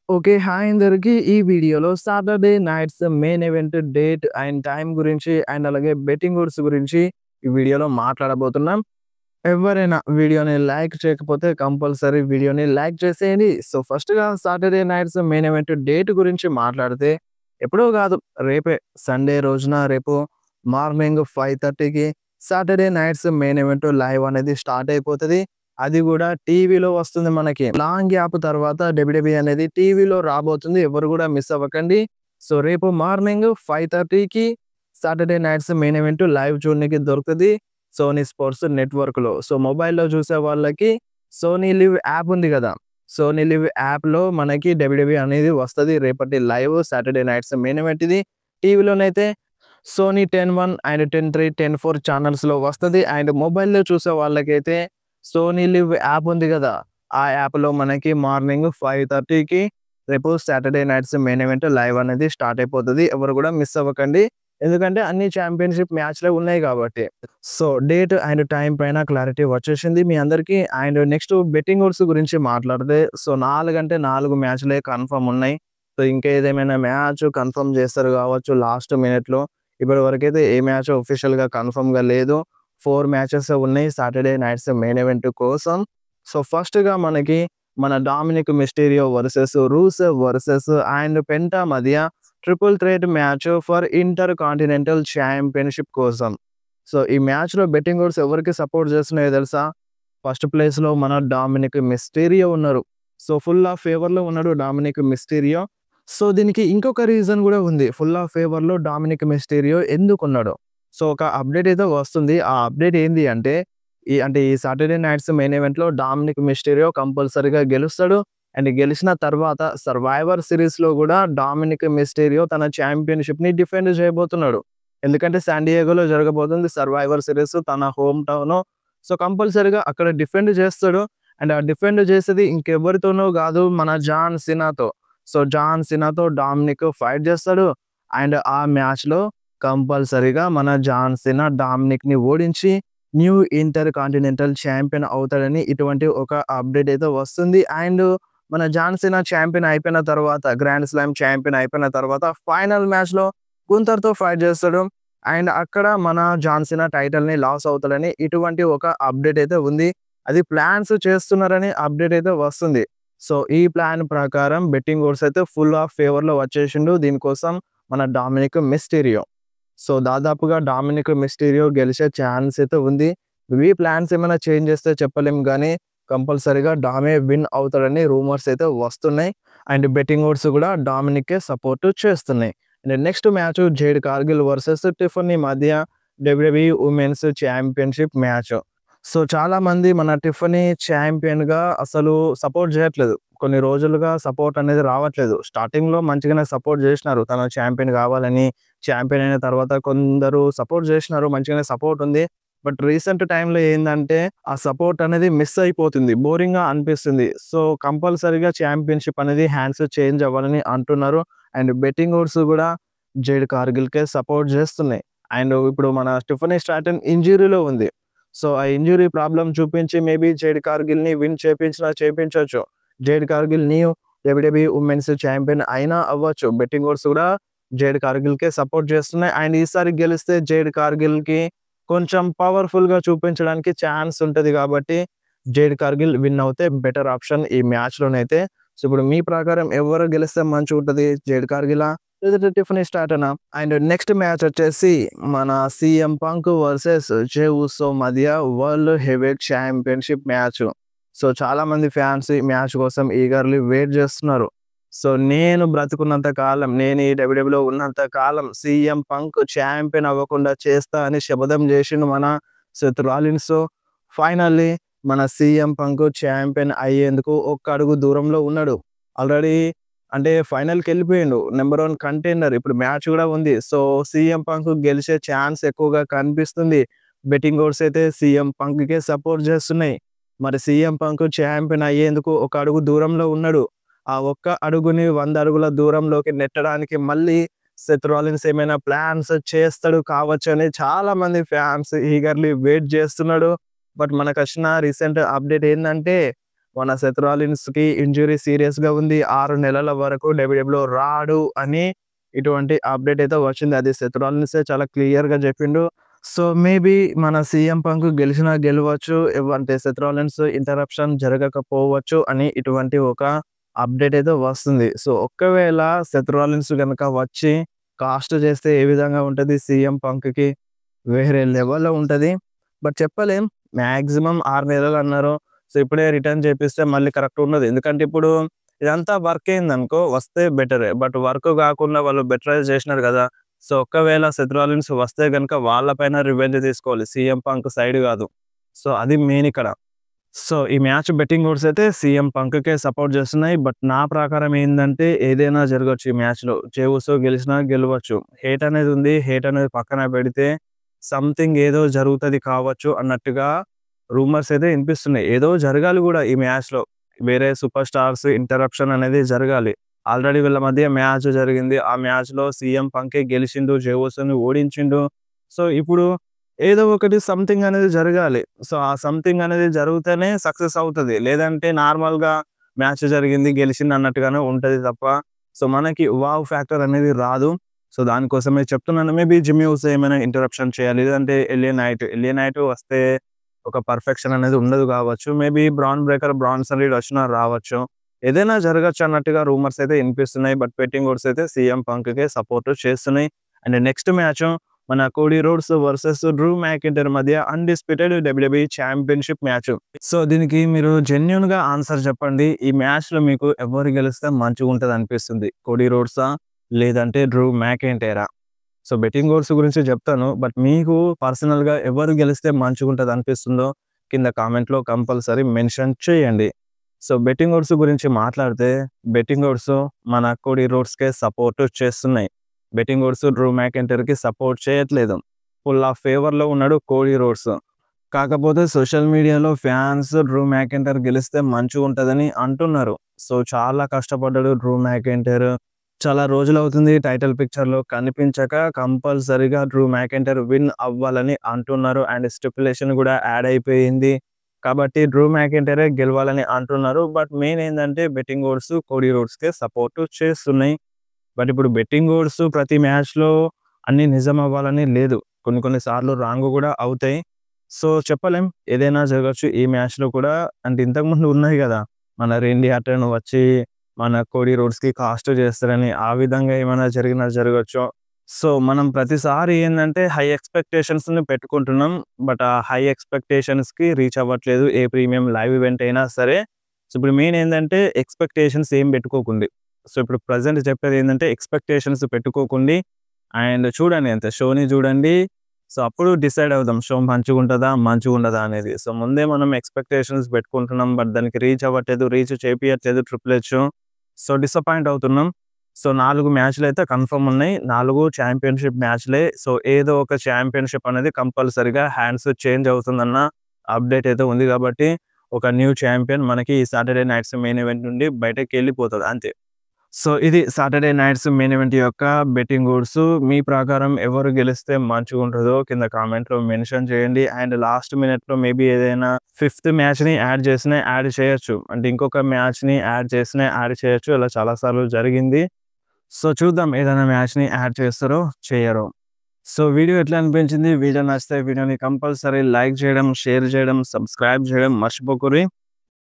Okay. Hi అందరికి. ఈ వీడియోలో Saturday Night's Main Event date and time గురించి అండ్ అలాగే బెట్టింగ్ ఓడ్స్ గురించి ఈ వీడియోలో మాట్లాడబోతున్నాం. ఎవరైనా వీడియోని లైక్ చేయకపోతే కంపల్సరీ వీడియోని లైక్ చేసేయండి. సో, ఫస్ట్‌గా Saturday Night's Main Event date గురించి మాట్లాడితే ఎప్పుడో కాదు, రేపే సండే రోజున రేపు మార్నింగ్ 5:30కి Saturday Night's Main Event live అనేది స్టార్ట్ అయిపోతది. అది గూడా టీవీలో వస్తుంది మనకి. లాంగ్ గ్యాప్ తర్వాత డబ్ల్యూడబ్ల్యూఈ అనేది టీవీలో రాబోతుంది. ఎవరు గూడా మిస్ అవ్వకండి. సో, రేపు మార్నింగ్ 5:30కి Saturday Night's Main Event live చూడనీకి దొరుకుతది. సోనీ స్పోర్ట్స్ నెట్‌వర్క్‌లో. సో, మొబైల్‌లో చూసే వాళ్ళకి సోనీ లివ్ యాప్ ఉంది గదా! సోనీ లివ్ యాప్‌లో మనకి డబ్ల్యూడబ్ల్యూఈ అనేది వస్తది. రేపటి live Saturday Night's Main event ఇది. టీవీలోనైతే సోనీ 10-1 అండ్ 10-3, 10-4 ఛానల్స్‌లో వస్తది. అండ్ మొబైల్‌లో చూసే వాళ్ళకైతే సోనీ లివ్ యాప్ ఉంది గదా! ఆ యాప్‌లో మనకి మార్నింగ్ 5:30కి రేపు Saturday Night's Main Event live అనేది స్టార్ట్ అయిపోతది. ఎవరు గూడా మిస్ అవ్వకండి. ఎందుకంటే అన్ని చాంపియన్‌షిప్ మ్యాచ్‌లే ఉన్నాయి గాబట్టి. సో, డేట్ అండ్ టైమ్ పైన క్లారిటీ వచ్చేసింది మీ అందరికీ. అండ్ నెక్స్ట్ బెట్టింగ్ ఓడ్స్ గురించి మాట్లాడితే సో, 4 అంటే 4 మ్యాచ్‌లే కన్ఫర్మ్ ఉన్నాయి. సో, ఇంకా ఏదేమైనా మ్యాచ్ కన్ఫర్మ్ చేస్తారు గావచ్చు లాస్ట్ మినిట్‌లో. ఇప్పటి వరకైతే ఏ మ్యాచ్ ఆఫిషియల్‌గా కన్ఫర్మ్‌గా లేదు. 4 మ్యాచెస్ ఉన్నాయి సాటర్‌డే నైట్స్ మెయిన్ ఈవెంట్ కోసం. సో, ఫస్ట్‌గా మనకి మన Dominik Mysterio versus Rusev versus and Penta మధ్య triple threat match for intercontinental championship కోసం. సో, ఈ మ్యాచ్‌లో బెట్టింగ్ ఓడ్స్ ఎవరికి సపోర్ట్ చేస్తున్నాయో తెలుసా? ఫస్ట్ ప్లేస్‌లో మన డామినిక్ మిస్టీరియో ఉన్నారు. సో, ఫుల్ ఆఫ్ ఫేవర్‌లో ఉన్నాడు డామినిక్ మిస్టీరియో. సో, దీనికి ఇంకొక రీజన్ గూడా ఉంది. ఫుల్ ఆఫ్ ఫేవర్‌లో డామినిక్ మిస్టీరియో ఎందుకున్నాడో. సో, ఒక అప్‌డేట్ అయితే వస్తుంది. ఆ అప్‌డేట్ ఏంది అంటే ఈ సాటర్‌డే నైట్స్ మెయిన్ ఈవెంట్‌లో డామినిక్ మిస్టీరియో కంపల్సరీగా గెలుస్తాడు. అండ్ గెలిచిన తర్వాత సర్వైవర్ సీరీస్‌లో గూడా డామినిక్ మిస్టీరియో తన ఛాంపియన్‌షిప్‌ని డిఫెండ్ చేయబోతున్నాడు. ఎందుకంటే శాన్ డియేగోలో జరగబోతుంది సర్వైవర్ సీరీస్ తన హోమ్ టౌను. సో, కంపల్సరీగా అక్కడ డిఫెండ్ చేస్తాడు. అండ్ ఆ డిఫెండ్ చేసేది ఇంకెవ్వరితోనో గాదు మన జాన్ సీనాతో. సో, జాన్ సీనాతో డామినిక్ ఫైట్ చేస్తాడు. అండ్ ఆ మ్యాచ్‌లో కంపల్సరీగా మన జాన్ సీనా డామినిక్‌ని ఓడించి న్యూ ఇంటర్ కాంటినెంటల్ ఛాంపియన్ అవుతాడని ఇటువంటి ఒక అప్‌డేట్ అయితే వస్తుంది. అండ్ మన జాన్ సీనా ఛాంపియన్ అయిపోయిన తర్వాత గ్రాండ్ స్లామ్ ఛాంపియన్ అయిపోయిన తర్వాత ఫైనల్ మ్యాచ్‌లో గుంతర్‌తో ఫైట్ చేస్తాడు. అండ్ అక్కడ మన జాన్ సీనా టైటిల్‌ని లాస్ అవుతాడని ఇటువంటి ఒక అప్‌డేట్ అయితే ఉంది. అది ప్లాన్స్ చేస్తున్నారని అప్‌డేట్ అయితే వస్తుంది. సో, ఈ ప్లాన్ ప్రకారం బెట్టింగ్ ఓడ్స్ అయితే ఫుల్ ఆఫ్ ఫేవర్‌లో వచ్చేసిండు. దీనికోసం మన డామినిక్ మిస్టీరియో. సో, దాదాపుగా డామినిక్ మిస్టీరియో గెలిచే ఛాన్స్ అయితే ఉంది. ఈ ప్లాన్స్ ఏమైనా చేంజ్ చేస్తే చెప్పలేం గానీ, కంపల్సరీగా డామే విన్ అవుతాడని రూమర్స్ అయితే వస్తున్నాయి. అండ్ బెట్టింగ్ ఓడ్స్ గూడా డామినిక్‌కే సపోర్ట్ చేస్తున్నాయి. And next match Jade Cargill versus Tiffany మధ్య WWE women's championship match. So, చాలామంది మన టిఫనీ ఛాంపియన్‌గా అసలు సపోర్ట్ జేయట్లేదు. కొన్ని రోజులుగా సపోర్ట్ అనేది రావట్లేదు. స్టార్టింగ్‌లో మంచిగానే సపోర్ట్ జేసినారు. తను ఛాంపియన్ గావాలని. ఛాంపియన్ అయిన తర్వాత కొందరు సపోర్ట్ జేసినారు. మంచిగానే సపోర్ట్ ఉంది. బట్ రీసెంట్ టైమ్‌లో ఏందంటే, ఆ సపోర్ట్ అనేది మిస్ అయిపోతుంది. బోరింగ్‌గా అనిపిస్తుంది. సో, కంపల్సరీగా ఛాంపియన్‌షిప్ అనేది హ్యాండ్స్ చేంజ్ అవ్వాలని అంటున్నారు. అండ్ బెట్టింగ్ ఓడ్స్ గూడా జేడ్ కార్గిల్‌కే సపోర్ట్ జేస్తున్నాయి. అండ్ ఇప్పుడు మన స్టిఫనీ స్ట్రాటన్ ఇంజ్యూరీలో ఉంది. సో, ఆ ఇంజ్యూరీ ప్రాబ్లమ్ చూపించి మేబీ జేడ్ కార్గిల్‌ని విన్ చేపించినా చేపించొచ్చు. Jade Cargill new WWE women's champion అయినా అవ్వచ్చు. బెట్టింగ్ ఓడ్స్ గూడా జేడ్ కార్గిల్‌కే సపోర్ట్ చేస్తున్నాయి. అండ్ ఈసారి గెలిస్తే జేడ్ కార్గిల్‌కి కొంచెం పవర్‌ఫుల్‌గా చూపించడానికి ఛాన్స్ ఉంటది గాబట్టి, జేడ్ కార్గిల్ విన్ అవుతే బెటర్ ఆప్షన్ ఈ మ్యాచ్‌లోనైతే. సో, ఇప్పుడు మీ ప్రకారం ఎవరు గెలిస్తే మంచిగుంటది? జేడ్ కార్గిలా? లేదంటే టిఫనీ స్ట్రాటనా? అండ్ నెక్స్ట్ మ్యాచ్ వచ్చేసి మన సీఎం పంక్ వర్సెస్ జే ఉసో మధ్య world heavyweight championship match. So, చాలామంది ఫ్యాన్స్ ఈ మ్యాచ్ కోసం ఈగర్‌లీ వెయిట్ జేస్తున్నారు. సో, నేను బ్రతికున్నంత కాలం, నేను ఈ డబ్ల్యూడబ్ల్యూలో ఉన్నంత కాలం సీఎం పంక్ ఛాంపియన్ అవ్వకుండా చేస్తా అని శపథం జేసిండు మన సెత్ రాలిన్స్. ఫైనల్లీ మన సీఎం పంక్ ఛాంపియన్ అయ్యేందుకు ఒక్క అడుగు దూరంలో ఉన్నాడు. ఆల్రెడీ అంటే ఫైనల్‌కెళ్ళిపోయిండు. Number 1 contender. ఇప్పుడు మ్యాచ్ గూడా ఉంది. సో, సీఎం పంక్ గెలిచే ఛాన్స్ ఎక్కువగా కనిపిస్తుంది. బెట్టింగ్ ఓడ్స్ అయితే సీఎం పంక్‌కే సపోర్ట్ జేస్తున్నాయి. మరి సీఎం పంక్ ఛాంపియన్ అయ్యేందుకు ఒక అడుగు దూరంలో ఉన్నాడు. ఆ ఒక్క అడుగుని 100 అడుగుల దూరంలోకి నెట్టడానికి మళ్ళీ సెత్ రాలిన్స్ ఏమైనా ప్లాన్స్ చేస్తాడు కావచ్చని చాలామంది ఫ్యాన్స్ ఈగర్‌లీ వెయిట్ జేస్తున్నాడు. బట్ మనకొచ్చిన రీసెంట్ అప్డేట్ ఏందంటే, మన సెత్ రాలిన్స్‌కి ఇంజ్యూరీ సీరియస్‌గా ఉంది. 6 నెలల వరకు డబ్ల్యూడబ్ల్యూలో రాడు అని ఇటువంటి అప్డేట్ అయితే వచ్చింది. అది సెత్ రాలిన్సే చాలా క్లియర్‌గా చెప్పిండు. సో, మేబీ మన సీఎం పంక్ గెలిచినా గెలవచ్చు. అంటే సెత్ రాలిన్స్ ఇంటరప్షన్ జరగకపోవచ్చు అని ఇటువంటి ఒక అప్డేట్ అయితే వస్తుంది. సో, ఒక్కవేళ సెత్ రాలిన్స్ గనక వచ్చి కాస్ట్ చేస్తే ఏ విధంగా ఉంటది సీఎం పంక్‌కి వేరే లెవెల్‌లో ఉంటది. బట్ చెప్పలేం. మాక్సిమం 6 నెలలు అన్నారు. సో, ఇప్పుడే రిటర్న్ చేపిస్తే మళ్ళీ కరెక్ట్ ఉండదు. ఎందుకంటే ఇప్పుడు ఇదంతా వర్క్ అయిందనుకో వస్తే బెటరే. బట్ వర్క్ గాకుండా వాళ్ళు బెటరైజ్ చేసినారు గదా! సో, ఒక్కవేళ సెత్ రాలిన్స్ వస్తే గనుక వాళ్ళ పైన రివెంజ్ తీసుకోవాలి. సీఎం పంక్ సైడ్ గాదు. సో, అది మెయిన్ ఇక్కడ. సో, ఈ మ్యాచ్ బెట్టింగ్ ఓడ్స్ అయితే సీఎం పంక్‌కే సపోర్ట్ చేస్తున్నాయి. బట్ నా ప్రకారం ఏందంటే ఏదైనా జరగొచ్చు ఈ మ్యాచ్‌లో. జే ఉసో గెలిచినా గెలవచ్చు. హేట్ అనేది ఉంది. హేట్ అనేది పక్కన పెడితే సంథింగ్ ఏదో జరుగుతది కావచ్చు అన్నట్టుగా రూమర్స్ అయితే ఇనిపిస్తున్నాయి. ఏదో జరగాలి గూడా ఈ మ్యాచ్‌లో. వేరే సూపర్ స్టార్స్ ఇంటరప్షన్ అనేది జరగాలి. ఆల్రెడీ వీళ్ళ మధ్య మ్యాచ్ జరిగింది. ఆ మ్యాచ్‌లో సీఎం పంకే గెలిచిండు. జే ఉసోని ఓడించిండు. సో, ఇప్పుడు ఏదో ఒకటి సంథింగ్ అనేది జరగాలి. సో, ఆ సంథింగ్ అనేది జరిగితేనే సక్సెస్ అవుతది. లేదంటే నార్మల్‌గా మ్యాచ్ జరిగింది, గెలిచింది అన్నట్టుగానే ఉంటది తప్ప, సో, మనకి వావ్ ఫ్యాక్టర్ అనేది రాదు. సో, దానికోసమే చెప్తున్నాను. మేబీ జిమ్మీ ఉసో ఏమైనా ఇంటరప్షన్ చేయాలి. లేదంటే ఎల్ఏ నైట్ వస్తే ఒక పర్ఫెక్షన్ అనేది ఉండదు కావచ్చు. Maybe Bron Breakker, Bronson Reed వచ్చినా రావచ్చు. ఏదైనా జరగొచ్చు అన్నట్టుగా రూమర్స్ అయితే ఇనిపిస్తున్నాయి. బట్ బెట్టింగ్ ఓడ్స్ అయితే సీఎం పంక్‌కే సపోర్ట్ చేస్తున్నాయి. అండ్ నెక్స్ట్ మ్యాచ్ మన Cody Rhodes versus Drew McIntyre మధ్య undisputed WWE championship match. So, దీనికి మీరు జెన్యూన్‌గా ఆన్సర్ చెప్పండి. ఈ మ్యాచ్‌లో మీకు ఎవరు గెలిస్తే మంచిగుంటదనిపిస్తుంది? కోడీ రోడ్సా? లేదంటే డ్రూ మ్యాకింటైరా? సో, బెట్టింగ్ ఓడ్స్ గురించి చెప్తాను. బట్ మీకు పర్సనల్‌గా ఎవరు గెలిస్తే మంచిగుంటదనిపిస్తుందో కింద కామెంట్‌లో కంపల్సరీ మెన్షన్ చేయండి. సో, బెట్టింగ్ ఓడ్స్ గురించి మాట్లాడితే బెట్టింగ్ ఓడ్స్ మన కోడీ రోడ్స్‌కే సపోర్ట్ చేస్తున్నాయి. బెట్టింగ్ ఓడ్స్ డ్రూ మ్యాకింటైర్‌కి సపోర్ట్ చేయట్లేదు. ఫుల్ ఆఫ్ ఫేవర్‌లో ఉన్నాడు కోడీ రోడ్స్. కాకపోతే సోషల్ మీడియాలో ఫ్యాన్స్ డ్రూ మ్యాకింటైర్ గెలిస్తే మంచిగుంటదని అంటున్నారు. సో, చాలా కష్టపడ్డాడు డ్రూ మ్యాకింటైర్. చాలా రోజులవుతుంది టైటిల్ పిక్చర్‌లో కనిపించక కంపల్సరీగా డ్రూ మ్యాకింటైర్ విన్ అవ్వాలని అంటున్నారు. అండ్ స్టిపులేషన్ గూడా యాడ్ అయిపోయింది. కాబట్టి డ్రూ మ్యాకింటైరే గెలవాలని అంటున్నారు. బట్ మెయిన్ ఏందంటే బెట్టింగ్ ఓడ్స్ కోడీ రోడ్స్‌కే సపోర్ట్ చేస్తున్నాయి. బట్ ఇప్పుడు బెట్టింగ్ ఓడ్స్ ప్రతి మ్యాచ్‌లో అన్నీ నిజం అవ్వాలని లేదు. కొన్ని కొన్ని సార్లు రాంగ్ గూడా అవుతాయి. సో, చెప్పలేం. ఏదైనా జరగొచ్చు ఈ మ్యాచ్‌లో కూడా. అంటే ఇంతకుముందు ఉన్నాయి గదా! మన రేండీ ఆర్టన్ వచ్చి మన కోడీ రోడ్స్‌కి కాస్ట్ చేస్తారని. ఆ విధంగా ఏమైనా జరిగినా జరగొచ్చు. సో, మనం ప్రతిసారి ఏందంటే హై ఎక్స్‌పెక్టేషన్స్‌ని పెట్టుకుంటున్నాం. బట్ ఆ హై ఎక్స్‌పెక్టేషన్స్‌కి రీచ్ అవ్వట్లేదు. ఏ ప్రీమియం లైవ్ ఈవెంట్ అయినా సరే. సో, ఇప్పుడు మెయిన్ ఏందంటే ఎక్స్‌పెక్టేషన్స్ ఏం పెట్టుకోకుండి. సో, ఇప్పుడు ప్రెజెంట్ చెప్పేదేందంటే ఎక్స్‌పెక్టేషన్స్ పెట్టుకోకుండి అండ్ చూడండి అంతే. షోని చూడండి. సో, అప్పుడు డిసైడ్ అవుదాం. షో మంచిగుంటదా? మంచిగుండదా? అనేది. సో, ముందే మనం ఎక్స్‌పెక్టేషన్స్ పెట్టుకుంటున్నాం. బట్ దానికి రీచ్ అవ్వట్లేదు. రీచ్ చేపియట్లేదు ట్రిపుల్ హెచ్. సో, డిసప్పాయింట్ అవుతున్నాం. సో, 4 మ్యాచ్‌లయితే కన్ఫర్మ్ ఉన్నాయి. 4 ఛాంపియన్‌షిప్ మ్యాచ్‌లే. సో, ఏదో ఒక ఛాంపియన్‌షిప్ అనేది కంపల్సరీగా హ్యాండ్స్ చేంజ్ అవుతుందన్న అప్డేట్ అయితే ఉంది కాబట్టి ఒక న్యూ ఛాంపియన్ మనకి ఈ సాటర్‌డే నైట్స్ మెయిన్ ఈవెంట్ నుండి బయటకెళ్ళిపోతది అంతే. సో, ఇది సాటర్‌డే నైట్స్ మెయిన్ ఈవెంట్ యొక్క బెట్టింగ్ ఓడ్స్. మీ ప్రకారం ఎవరు గెలిస్తే మంచిగుంటదో కింద కామెంట్‌లో మెన్షన్ చేయండి. అండ్ లాస్ట్ మినిట్‌లో మేబీ ఏదైనా ఫిఫ్త్ మ్యాచ్‌ని యాడ్ చేసినా యాడ్ చేయొచ్చు. అంటే ఇంకొక మ్యాచ్‌ని యాడ్ చేసినా యాడ్ చేయొచ్చు. ఇలా చాలా సార్లు జరిగింది. సో, చూద్దాం ఏదైనా మ్యాచ్‌ని యాడ్ చేస్తారో, చేయరో. సో, వీడియో ఎట్లా అనిపించింది? వీడియో నచ్చితే వీడియోని కంపల్సరీ లైక్ చేయడం, షేర్ చేయడం, సబ్స్క్రైబ్ చేయడం మర్చిపోకుర్రి.